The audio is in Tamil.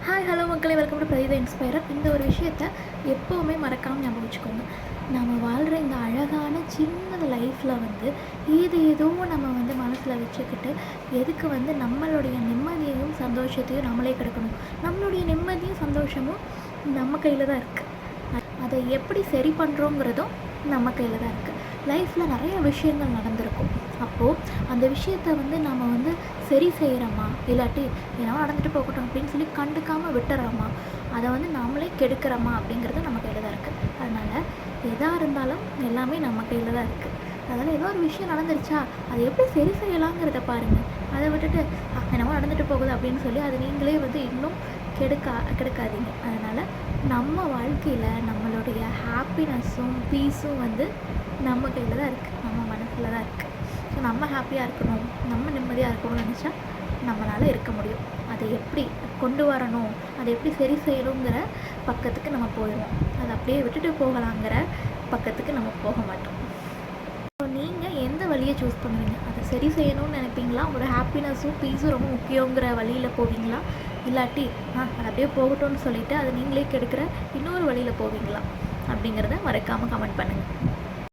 ஹாய் ஹலோ மக்களே, வெல்கம் டு பிரதீபா இன்ஸ்பைரர். இந்த ஒரு விஷயத்த எப்போவுமே மறக்காமல் ஞாபகம் வச்சுக்கோங்க. நம்ம வாழ்கிற இந்த அழகான சின்ன லைஃப்பில் ஏதோ நம்ம மனசில் வச்சுக்கிட்டு எதுக்கு நம்மளுடைய நிம்மதியையும் சந்தோஷத்தையும் நம்மளே கெடுக்கணும். நம்மளுடைய நிம்மதியும் சந்தோஷமும் நம்ம கையில் தான் இருக்குது. அதை எப்படி சரி பண்ணுறோங்கிறதும் நம்ம கையில் தான் இருக்குது. லைஃப்பில் நிறைய விஷயங்கள் நடந்திருக்கும். அப்போது அந்த விஷயத்தை நம்ம சரி செய்கிறோமா, இல்லாட்டி ஏன்னா நடந்துட்டு போகட்டும் அப்படின்னு சொல்லி கண்டுக்காமல் விட்டுறோமா, அதை நாமளே கெடுக்கிறோமா அப்படிங்கிறது நம்ம கையில் தான் இருக்குது. அதனால் எதாக இருந்தாலும் எல்லாமே நம்ம கையில் தான் இருக்குது. அதனால் ஏதோ ஒரு விஷயம் நடந்துருச்சா, அதை எப்படி சரி செய்யலாங்கிறத பாருங்கள். அதை விட்டுட்டு என்னமோ நடந்துட்டு போகுது அப்படின்னு சொல்லி அதை நீங்களே இன்னும் கெடுக்காதீங்க. அதனால் நம்ம வாழ்க்கையில் நம்மளுடைய ஹாப்பினஸ்ஸும் பீஸும் நம்ம கையில் தான் இருக்குது, நம்ம மனசில் தான் இருக்குது. ஸோ நம்ம ஹாப்பியாக இருக்கணும், நம்ம நிம்மதியாக இருக்கணும்னு நினச்சா நம்மளால் இருக்க முடியும். அதை எப்படி கொண்டு வரணும், அதை எப்படி சரி செய்யணுங்கிற பக்கத்துக்கு நம்ம போயிடுவோம். அதை அப்படியே விட்டுட்டு போகலாங்கிற பக்கத்துக்கு நம்ம போக மாட்டோம். ஸோ நீங்கள் எந்த வழியை சூஸ் பண்ணுவீங்க? அதை சரி செய்யணும்னு நினைப்பீங்களா? உங்களோட ஹாப்பினஸும் பீஸும் ரொம்ப முக்கியங்கிற வழியில் போவீங்களா? இல்லாட்டி அது அப்படியே போகட்டும்னு சொல்லிவிட்டு அதை நீங்களே கெடுக்கிற இன்னொரு வழியில் போவீங்களா? அப்படிங்கிறத மறக்காமல் கமெண்ட் பண்ணுங்கள்.